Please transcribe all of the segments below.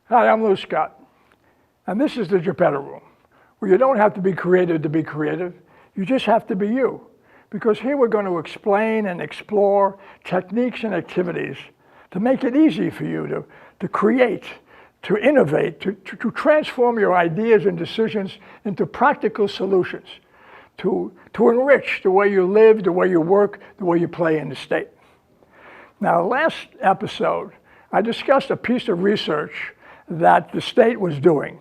Hi, I'm Lou Scott, and this is the Geppetto Rule, where you don't have to be creative to be creative. You just have to be you, because here we're going to explain and explore techniques and activities to make it easy for you to create, to innovate, to transform your ideas and decisions into practical solutions, to enrich the way you live, the way you work, the way you play in the state. Now, last episode, I discussed a piece of research that the state was doing,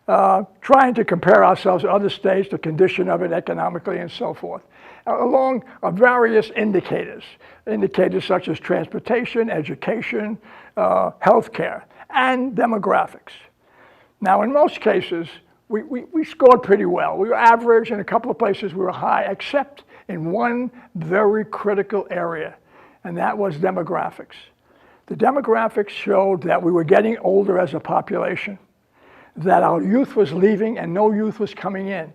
trying to compare ourselves to other states, the condition of it economically and so forth, along various indicators such as transportation, education, healthcare, and demographics. Now, in most cases, we scored pretty well. We were average, in a couple of places we were high, except in one very critical area, and that was demographics. The demographics showed that we were getting older as a population, that our youth was leaving and no youth was coming in.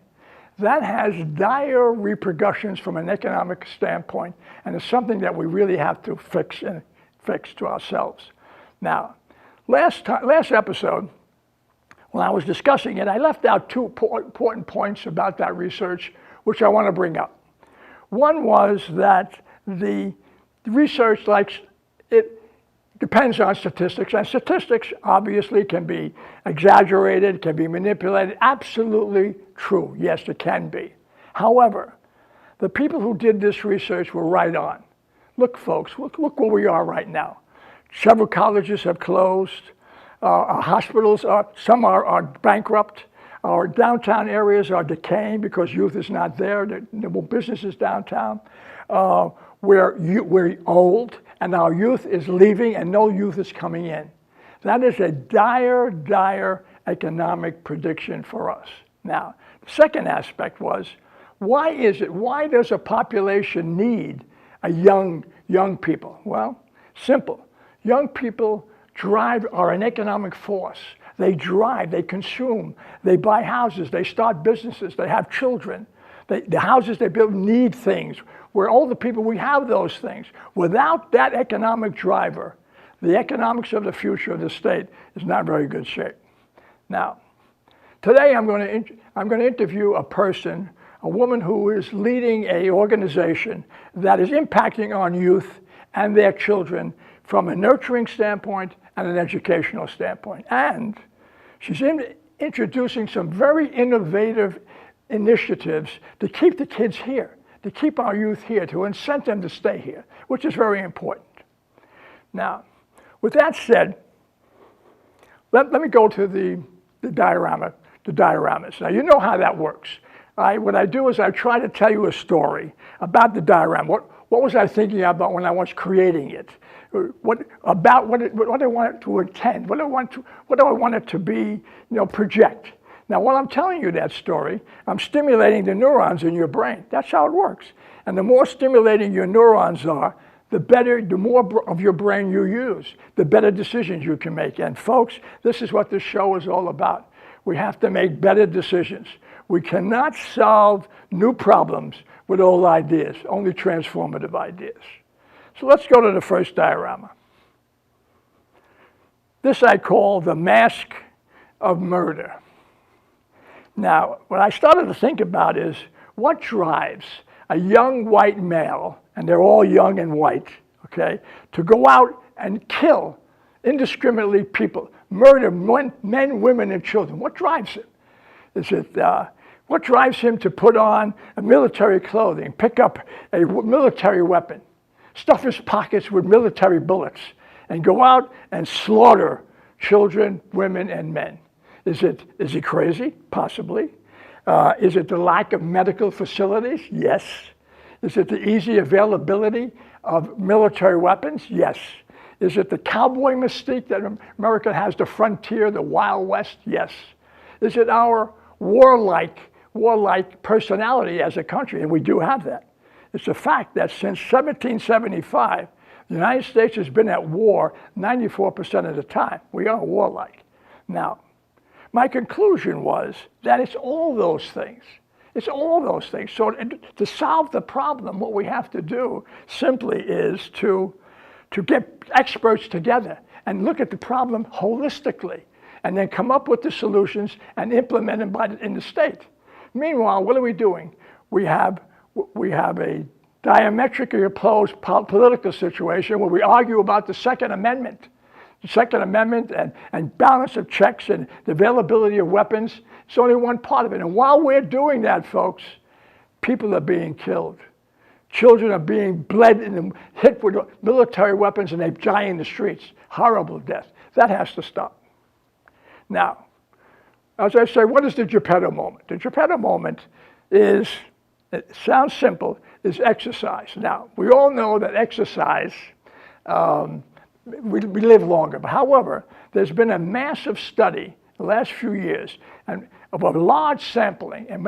That has dire repercussions from an economic standpoint, and it's something that we really have to fix to ourselves. Now, last episode, when I was discussing it, I left out two important points about that research, which I want to bring up. One was that the research, it depends on statistics, and statistics obviously can be exaggerated, can be manipulated. Absolutely true, yes, it can be. However, the people who did this research were right on. Look, folks, look where we are right now. Several colleges have closed. Our hospitals, some are bankrupt. Our downtown areas are decaying because youth is not there. There are no businesses downtown. We're old, and our youth is leaving, and no youth is coming in. That is a dire economic prediction for us. Now, the second aspect was, why does a population need a young people? Well, simple. Young people are an economic force. They drive, they consume, they buy houses, they start businesses, they have children. The houses they build need things. We're older people, we have those things. Without that economic driver, the economics of the future of the state is not very good shape. Now, today I'm going to interview a woman who is leading an organization that is impacting on youth and their children from a nurturing standpoint and an educational standpoint. And she's introducing some very innovative initiatives to keep the kids here, to keep our youth here, to incent them to stay here, which is very important. Now, with that said, let me go to the dioramas. Now, you know how that works. What I do is I try to tell you a story about the diorama. What was I thinking about when I was creating it? What I want it to intend? What do I want it to be? Project. Now, while I'm telling you that story, I'm stimulating the neurons in your brain. That's how it works. And the more stimulating your neurons are, the more of your brain you use, the better decisions you can make. And folks, this is what this show is all about. We have to make better decisions. We cannot solve new problems with old ideas, only transformative ideas. So let's go to the first diorama. This I call the mask of murder. Now, what I started to think about is, what drives a young white male, and they're all young and white, okay, to go out and kill indiscriminately people, murder men, women, and children? What drives him? What drives him to put on a military clothing, pick up a military weapon, stuff his pockets with military bullets, and go out and slaughter children, women, and men? Is he crazy? Possibly. Is it the lack of medical facilities? Yes. Is it the easy availability of military weapons? Yes. Is it the cowboy mystique that America has, the frontier, the Wild West? Yes. Is it our warlike personality as a country? And we do have that. It's a fact that since 1775, the United States has been at war 94% of the time. We are warlike. Now, my conclusion was that it's all those things. It's all those things. So to solve the problem, what we have to do simply is to get experts together and look at the problem holistically. and then come up with the solutions and implement them in the state. Meanwhile, what are we doing? We have a diametrically opposed political situation where we argue about the Second Amendment. The Second Amendment and balance of checks and the availability of weapons, it's only one part of it. And while we're doing that, folks, people are being killed. Children are being bled and hit with military weapons and they die in the streets. Horrible death. That has to stop. Now, as I say, what is the Geppetto moment? The Geppetto moment is, it sounds simple, is exercise. Now, we all know that exercise, we live longer. But however, there's been a massive study in the last few years and of a large sampling. And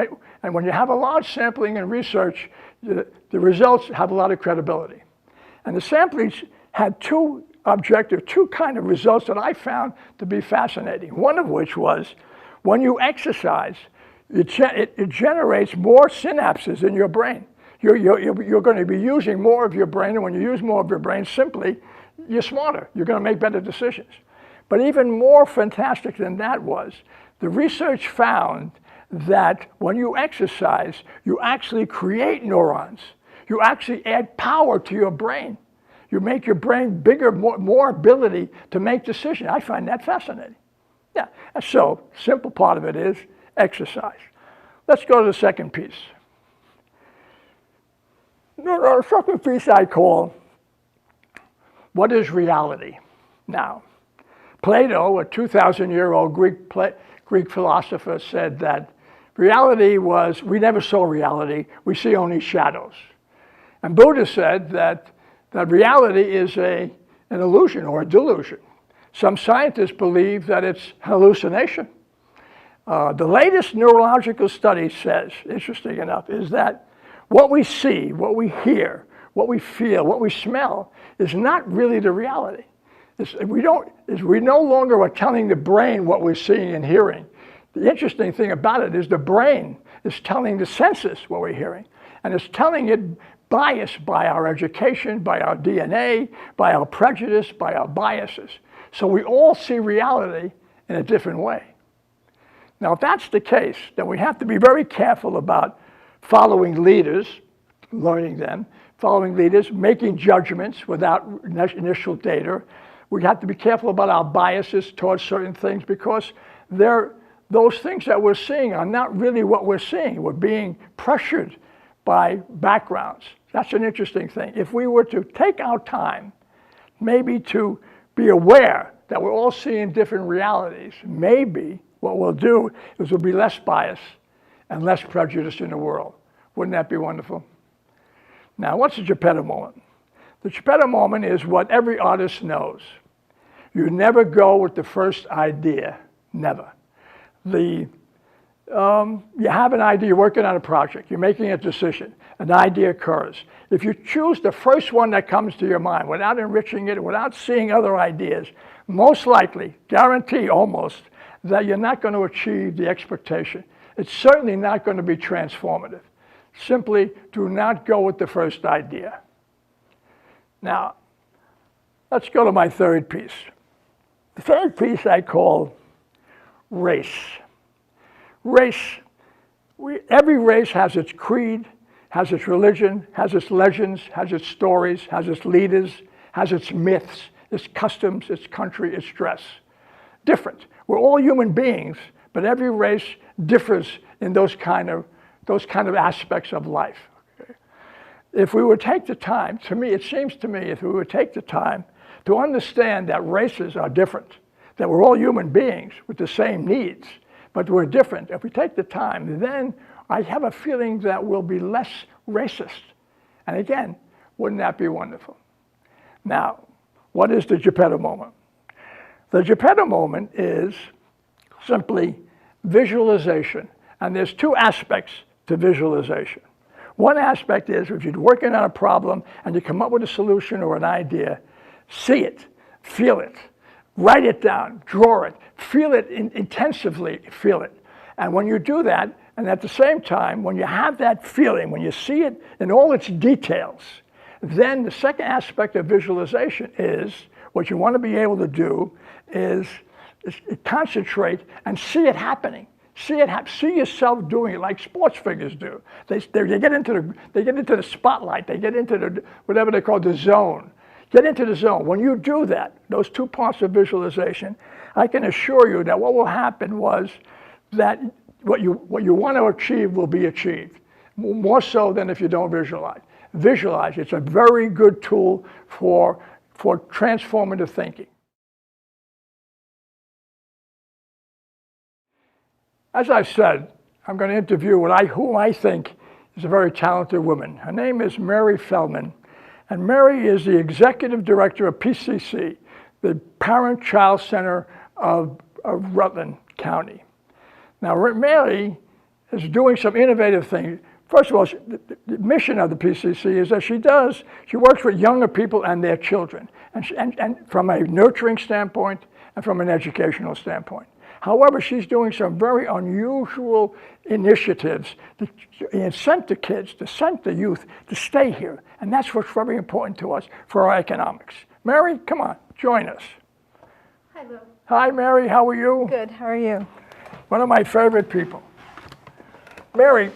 when you have a large sampling and research, the results have a lot of credibility. And the sampling had two kind of results that I found to be fascinating. One of which was, when you exercise, it generates more synapses in your brain. You're going to be using more of your brain, and when you use more of your brain, simply, you're smarter. You're going to make better decisions. But even more fantastic than that was, the research found that when you exercise, you actually create neurons. You actually add power to your brain. You make your brain bigger, more ability to make decisions. I find that fascinating. Yeah, so simple part of it is exercise. Let's go to the second piece. The second piece I call, what is reality? Now, Plato, a 2,000-year-old Greek philosopher, said that reality was, we never saw reality, we see only shadows. And Buddha said that reality is an illusion or a delusion. Some scientists believe that it's hallucination. The latest neurological study says, interesting enough, is that what we see, what we hear, what we feel, what we smell is not really the reality. We no longer are telling the brain what we're seeing and hearing. The interesting thing about it is the brain is telling the senses what we're hearing. And it's telling it biased by our education, by our DNA, by our prejudice, by our biases. So we all see reality in a different way. Now, if that's the case, then we have to be very careful about following leaders, learning them, following leaders, making judgments without initial data. We have to be careful about our biases towards certain things because those things that we're seeing are not really what we're seeing. We're being pressured by backgrounds. That's an interesting thing. If we were to take our time, maybe to be aware that we're all seeing different realities, maybe what we'll do is we'll be less biased and less prejudice in the world. Wouldn't that be wonderful? Now, what's the Geppetto moment? The Geppetto moment is what every artist knows. You never go with the first idea, never. You have an idea, you're working on a project, you're making a decision, an idea occurs. If you choose the first one that comes to your mind without enriching it, without seeing other ideas, most likely, guarantee almost, that you're not going to achieve the expectation. It's certainly not going to be transformative. Simply do not go with the first idea. Now, let's go to my third piece. The third piece I call race. Every race has its creed, has its religion, has its legends, has its stories, has its leaders, has its myths, its customs, its country, its dress. Different. We're all human beings, but every race differs in those kind of aspects of life. Okay? If we would take the time, it seems to me, if we would take the time to understand that races are different, that we're all human beings with the same needs, but we're different. If we take the time, then I have a feeling that we'll be less racist. And again, wouldn't that be wonderful? Now, what is the Geppetto moment? The Geppetto moment is simply visualization. And there's two aspects to visualization. One aspect is if you're working on a problem and you come up with a solution or an idea, see it, feel it, write it down, draw it, feel it intensively, feel it. And when you do that, and at the same time, when you have that feeling, when you see it in all its details, then the second aspect of visualization is, what you want to be able to do is concentrate and see it happening. See yourself doing it like sports figures do. They get into the spotlight. They get into the whatever they call the zone. Get into the zone. When you do that, those two parts of visualization, I can assure you that what will happen was that what you want to achieve will be achieved. More so than if you don't visualize. Visualize. It's a very good tool for transformative thinking. As I said, I'm going to interview who I think is a very talented woman. Her name is Mary Feldman, and Mary is the executive director of PCC, the Parent-Child Center of Rutland County. Now, Mary is doing some innovative things. First of all, the mission of the PCC is that she works with younger people and their children, and from a nurturing standpoint and from an educational standpoint. However, she's doing some very unusual initiatives to incent the kids, to incent the youth to stay here. And that's what's very important to us for our economics. Mary, come on, join us. Hi, Lou. Hi, Mary, how are you? Good, how are you? One of my favorite people. Mary,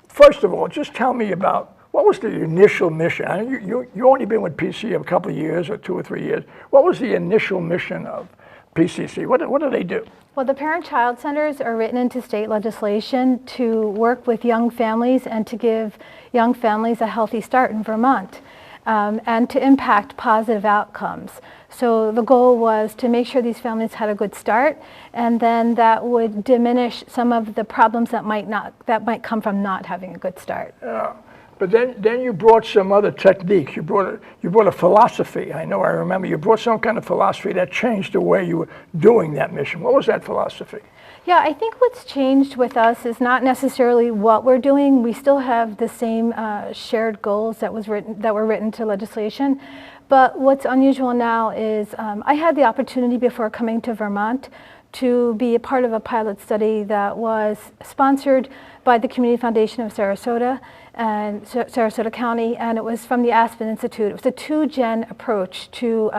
first of all, just tell me about what was the initial mission? I mean, you only been with PC a couple of years or 2 or 3 years. What was the initial mission of PCC? What do they do? Well, the Parent-Child Centers are written into state legislation to work with young families and to give young families a healthy start in Vermont and to impact positive outcomes. So the goal was to make sure these families had a good start, and then that would diminish some of the problems that might come from not having a good start. Yeah. But then you brought some other techniques. You brought a philosophy. I remember you brought some kind of philosophy that changed the way you were doing that mission. What was that philosophy? Yeah, I think what's changed with us is not necessarily what we're doing. We still have the same shared goals that were written to legislation. But what's unusual now is I had the opportunity before coming to Vermont to be a part of a pilot study that was sponsored by the Community Foundation of Sarasota and Sarasota County, and it was from the Aspen Institute. It was a 2-gen approach to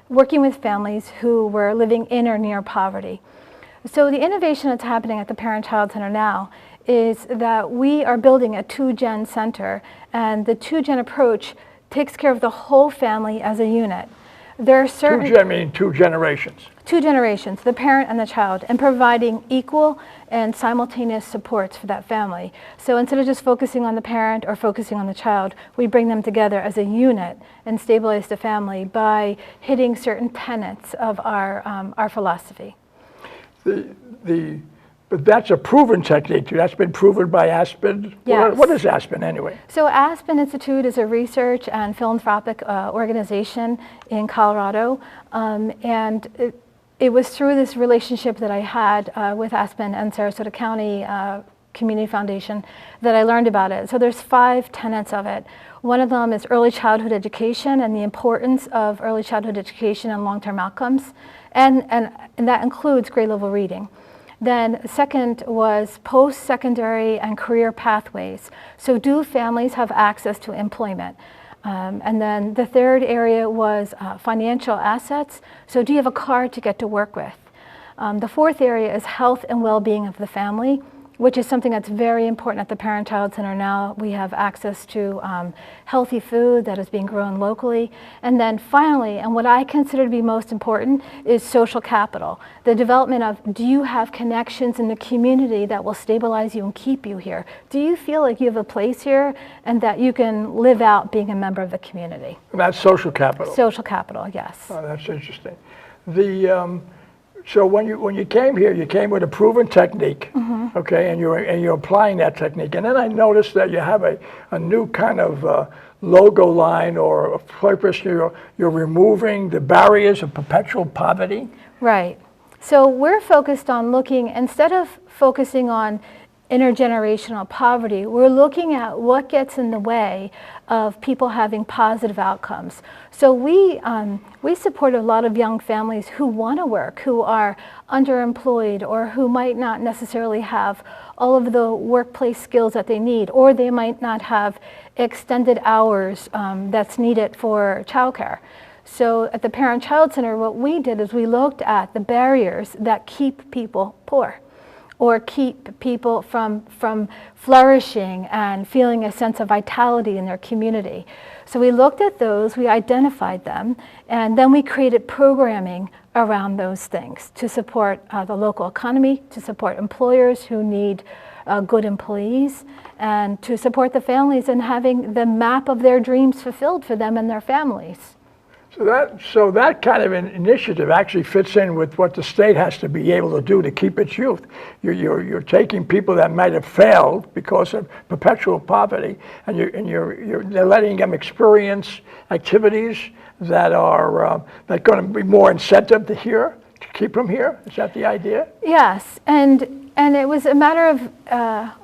working with families who were living in or near poverty. So the innovation that's happening at the Parent-Child Center now is that we are building a 2-gen center, and the 2-gen approach takes care of the whole family as a unit. There are certain 2-gen meaning 2 generations. 2 generations, the parent and the child, and providing equal and simultaneous supports for that family. So instead of just focusing on the parent or focusing on the child, we bring them together as a unit and stabilize the family by hitting certain tenets of our philosophy. But that's a proven technique too. That's been proven by Aspen. Yes. What is Aspen anyway? So Aspen Institute is a research and philanthropic organization in Colorado, and it was through this relationship that I had with Aspen and Sarasota County Community Foundation that I learned about it. So there's 5 tenets of it. One of them is early childhood education and the importance of early childhood education and long-term outcomes, and that includes grade level reading. Then second was post-secondary and career pathways. So do families have access to employment? And then the third area was financial assets. So do you have a car to get to work with? The fourth area is health and well-being of the family, which is something that's very important at the Parent-Child Center now. We have access to healthy food that is being grown locally. And then finally, and what I consider to be most important, is social capital. The development of, do you have connections in the community that will stabilize you and keep you here? Do you feel like you have a place here and that you can live out being a member of the community? That's social capital. Social capital, yes. Oh, that's interesting. So when you came here, you came with a proven technique, okay, and you're applying that technique. And then I noticed that you have a new kind of logo line or a purpose. You're removing the barriers of perpetual poverty. Right. So we're focused on looking, instead of focusing on intergenerational poverty, we're looking at what gets in the way of people having positive outcomes. So we support a lot of young families who want to work, who are underemployed, or who might not necessarily have all of the workplace skills that they need, or they might not have extended hours that's needed for childcare. So at the Parent-Child Center, what we did is we looked at the barriers that keep people poor or keep people from flourishing and feeling a sense of vitality in their community. So we looked at those, we identified them, and then we created programming around those things to support the local economy, to support employers who need good employees, and to support the families in having the map of their dreams fulfilled for them and their families. So that kind of an initiative actually fits in with what the state has to be able to do to keep its youth. You're taking people that might have failed because of perpetual poverty, and you're letting them experience activities that are that going to be more incentive to keep them here. Is that the idea? Yes, and it was a matter of,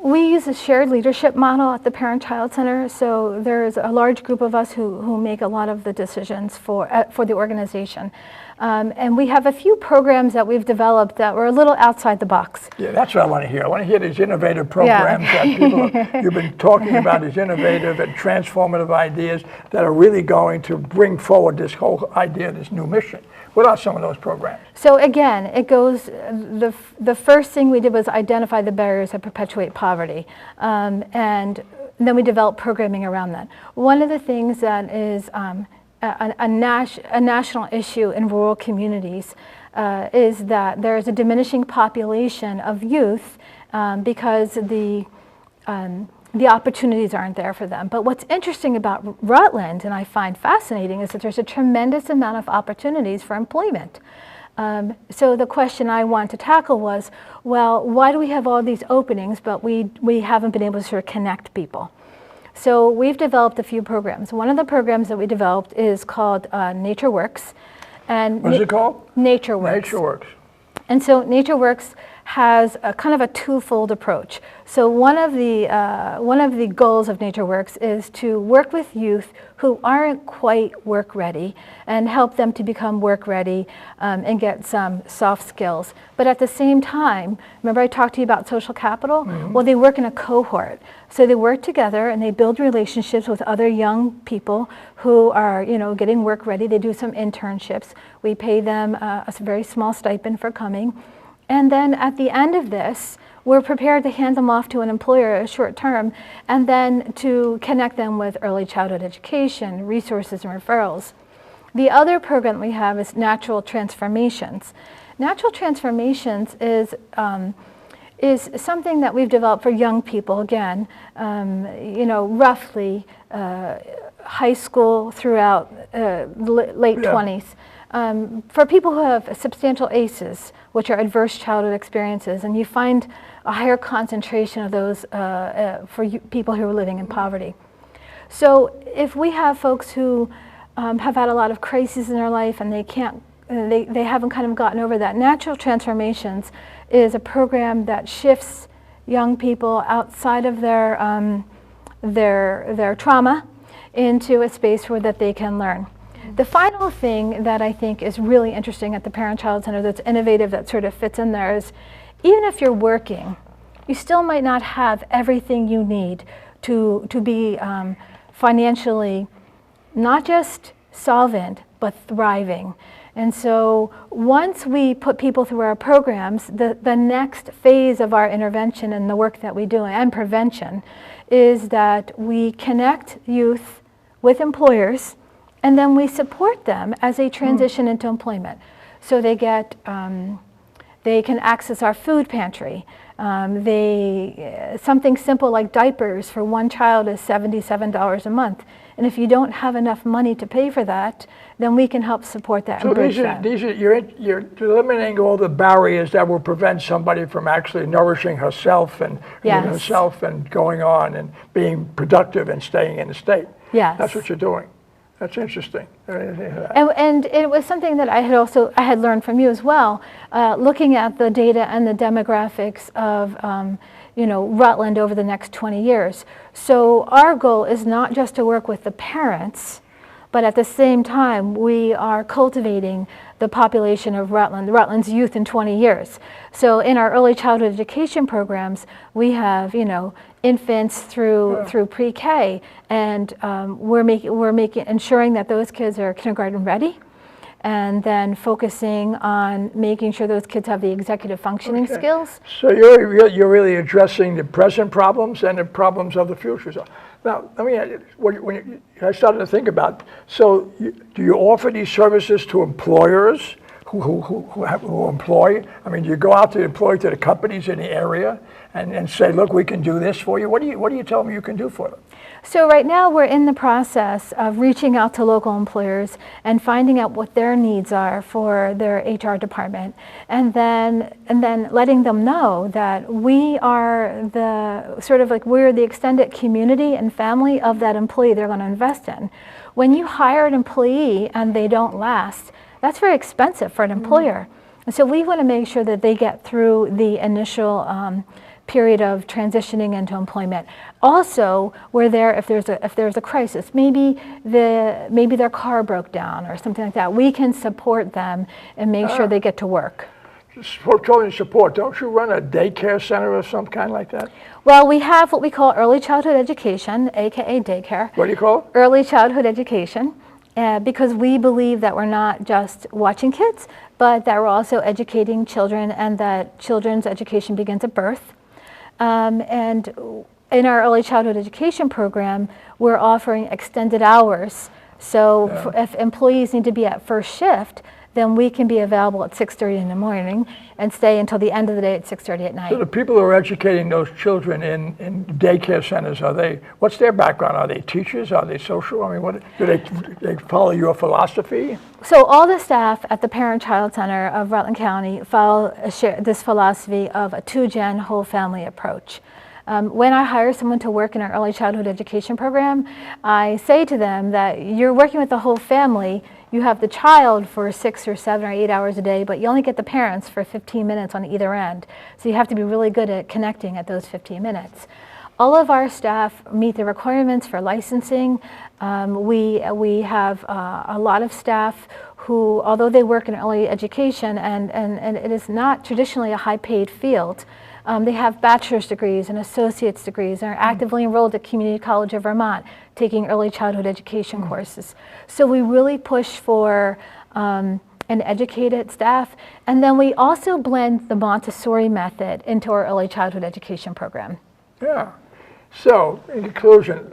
we use a shared leadership model at the Parent-Child Center, so there's a large group of us who make a lot of the decisions for the organization. And we have a few programs that we've developed that were a little outside the box. Yeah, that's what I want to hear. I want to hear these innovative programs that people you've been talking about, these innovative and transformative ideas that are really going to bring forward this whole idea, this new mission. What are some of those programs? So again, it goes, the first thing we did was identify the barriers that perpetuate poverty. And then we developed programming around that. One of the things that is a national issue in rural communities is that there is a diminishing population of youth because the opportunities aren't there for them. But what's interesting about Rutland, and I find fascinating, is that there's a tremendous amount of opportunities for employment. So the question I want to tackle was, well, why do we have all these openings, but we haven't been able to sort of connect people? So we've developed a few programs. One of the programs that we developed is called Nature Works. And what is it called? Nature Works. Nature Works. And so Nature Works has a kind of a twofold approach. So one of the goals of Nature Works is to work with youth who aren't quite work ready and help them to become work ready and get some soft skills. But at the same time, remember I talked to you about social capital? Mm-hmm. Well, they work in a cohort. So they work together and they build relationships with other young people who are, getting work ready. They do some internships. We pay them a very small stipend for coming. And then at the end of this, we're prepared to hand them off to an employer short term and then to connect them with early childhood education, resources, and referrals. The other program we have is Natural Transformations. Natural Transformations is something that we've developed for young people, again, roughly high school throughout late 20s. For people who have substantial ACEs, which are adverse childhood experiences, and you find a higher concentration of those for people who are living in poverty. So if we have folks who have had a lot of crises in their life and they haven't kind of gotten over that, Natural Transformations is a program that shifts young people outside of their trauma into a space where that they can learn. The final thing that I think is really interesting at the Parent-Child Center that's innovative, that sort of fits in there, is even if you're working, you still might not have everything you need to be financially not just solvent, but thriving. And so once we put people through our programs, the next phase of our intervention and the work that we do and prevention is that we connect youth with employers, and then we support them as they transition into employment. So they get, they can access our food pantry. Something simple like diapers for one child is $77 a month. And if you don't have enough money to pay for that, then we can help support that and bridge that. So you're eliminating all the barriers that will prevent somebody from actually nourishing herself and herself and going on and being productive and staying in the state. Yes. That's what you're doing. That's interesting. And it was something that I had learned from you as well, looking at the data and the demographics of Rutland over the next 20 years. So our goal is not just to work with the parents, but at the same time we are cultivating the population of Rutland's youth in 20 years. So in our early childhood education programs, we have, infants through pre-K, and we're ensuring that those kids are kindergarten ready, and then focusing on making sure those kids have the executive functioning skills. So you're really addressing the present problems and the problems of the future. So now, I started to think about, so do you offer these services to employers who employ? I mean, do you go out to employ to the companies in the area and say, look, we can do this for you? What do you tell them you can do for them? So right now we're in the process of reaching out to local employers and finding out what their needs are for their HR department, and then letting them know that we are we're the extended community and family of that employee they're going to invest in. When you hire an employee and they don't last, that's very expensive for an employer. And so we want to make sure that they get through the initial period of transitioning into employment. Also, we're there if there's a crisis. Maybe their car broke down or something like that. We can support them and make sure they get to work. Children support. Don't you run a daycare center or some kind like that? Well, we have what we call early childhood education, aka daycare. What do you call it? Early childhood education. Because we believe that we're not just watching kids, but that we're also educating children, and that children's education begins at birth. And in our early childhood education program, we're offering extended hours. So if employees need to be at first shift, then we can be available at 6:30 in the morning and stay until the end of the day at 6:30 at night. So the people who are educating those children in daycare centers, what's their background? Are they teachers? Are they social? I mean, do they follow your philosophy? So all the staff at the Parent-Child Center of Rutland County follow this philosophy of a two-gen whole family approach. When I hire someone to work in our early childhood education program, I say to them that you're working with the whole family. You have the child for 6 or 7 or 8 hours a day, but you only get the parents for 15 minutes on either end. So you have to be really good at connecting at those 15 minutes. All of our staff meet the requirements for licensing. We have a lot of staff who, although they work in early education and it is not traditionally a high-paid field, they have bachelor's degrees and associate's degrees and are actively enrolled at Community College of Vermont taking early childhood education courses. So we really push for an educated staff, and then we also blend the Montessori method into our early childhood education program. Yeah. So, in conclusion,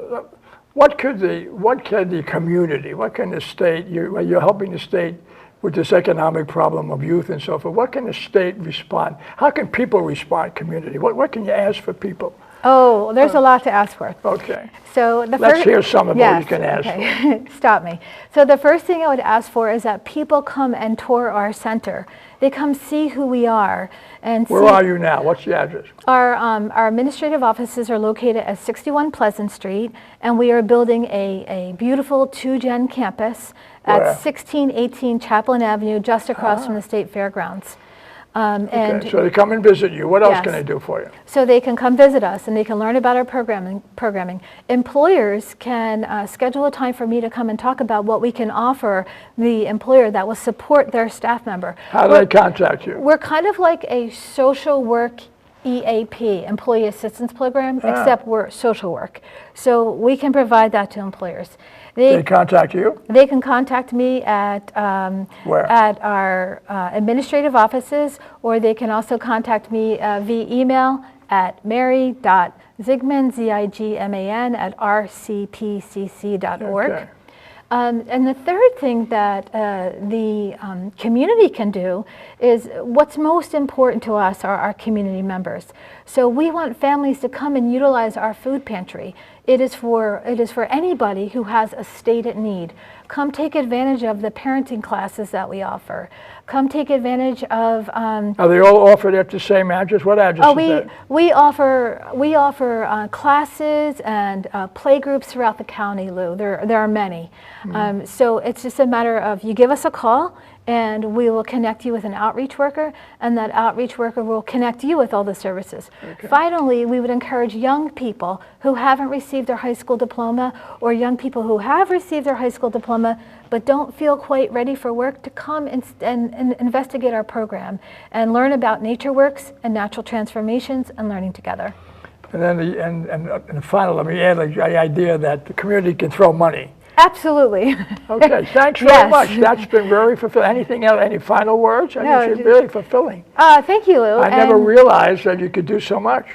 what can the community, what can the state, you're helping the state with this economic problem of youth and so forth, what can the state respond? How can people respond, community? What can you ask for people? Oh, there's a lot to ask for. Okay. So let's hear some of what you can ask for. Stop me. So the first thing I would ask for is that people come and tour our center. They come see who we are and Where are you now? What's the address? Our administrative offices are located at 61 Pleasant Street, and we are building a beautiful two-gen campus at 1618 Chaplain Avenue, just across from the State Fairgrounds. Okay, so they come and visit you. What else can they do for you? So they can come visit us and they can learn about our programming. Employers can schedule a time for me to come and talk about what we can offer the employer that will support their staff member. How do they contact you? We're kind of like a social work EAP, Employee Assistance Program, except we're social work. So we can provide that to employers. They contact you? They can contact me at where? At our administrative offices, or they can also contact me via email at mary.zigman, Z-I-G-M-A-N, at rcpcc.org. Okay. And the third thing that the community can do is what's most important to us are our community members. So we want families to come and utilize our food pantry. It is for anybody who has a stated need. Come take advantage of the parenting classes that we offer. Come take advantage of. Are they all offered at the same address? What address is that? We offer classes and play groups throughout the county, Lou. There are many. So it's just a matter of you give us a call and we will connect you with an outreach worker, and that outreach worker will connect you with all the services. Okay. Finally, we would encourage young people who haven't received their high school diploma, or young people who have received their high school diploma but don't feel quite ready for work, to come and investigate our program and learn about NatureWorks and natural transformations and learning together. And then and finally, let me add the idea that the community can throw money. Absolutely. Okay, thanks very Yes. much. That's been very fulfilling. Anything else? Any final words? I No, think it's really fulfilling. Thank you, Lou. I never realized that you could do so much.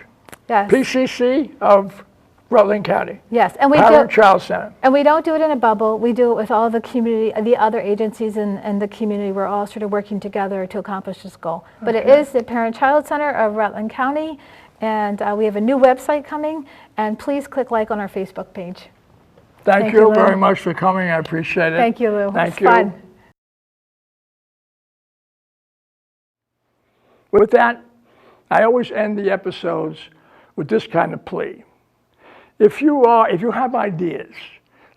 Yes. PCC of Rutland County. Yes, and we Parent-Child Center. And we don't do it in a bubble. We do it with all the community, the other agencies in the community. We're all sort of working together to accomplish this goal. But it is the Parent-Child Center of Rutland County, and we have a new website coming. And please click like on our Facebook page. Thank you very much for coming. I appreciate it. Thank you, Lou. Thank It's you. fun. With that, I always end the episodes with this kind of plea. If you have ideas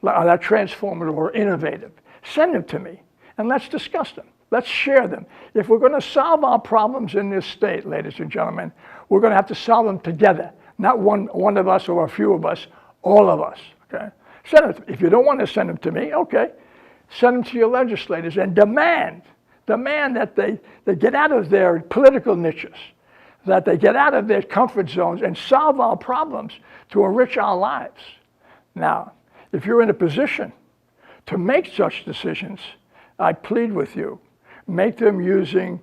that are transformative or innovative, send them to me and let's discuss them. Let's share them. If we're going to solve our problems in this state, ladies and gentlemen, we're going to have to solve them together. Not one of us or a few of us, all of us. Okay? Send them. If you don't want to send them to me, okay, send them to your legislators and demand that they get out of their political niches, that they get out of their comfort zones and solve our problems to enrich our lives. Now, if you're in a position to make such decisions, I plead with you, make them using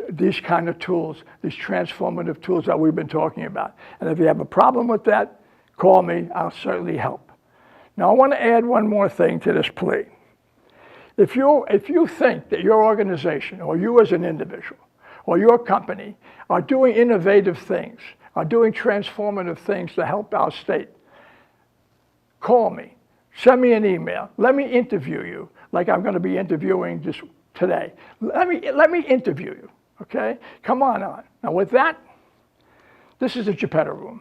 these kind of tools, these transformative tools that we've been talking about. And if you have a problem with that, call me, I'll certainly help. Now, I want to add one more thing to this plea. If you think that your organization, or you as an individual, or your company are doing innovative things, are doing transformative things to help our state, call me, send me an email, let me interview you, like I'm going to be interviewing just today. Let me interview you, okay? Come on. Now with that, this is the Geppetto Room,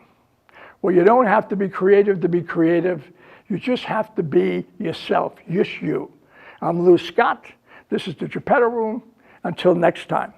where you don't have to be creative to be creative. You just have to be yourself, just you. I'm Lou Scott. This is the Geppetto Room. Until next time.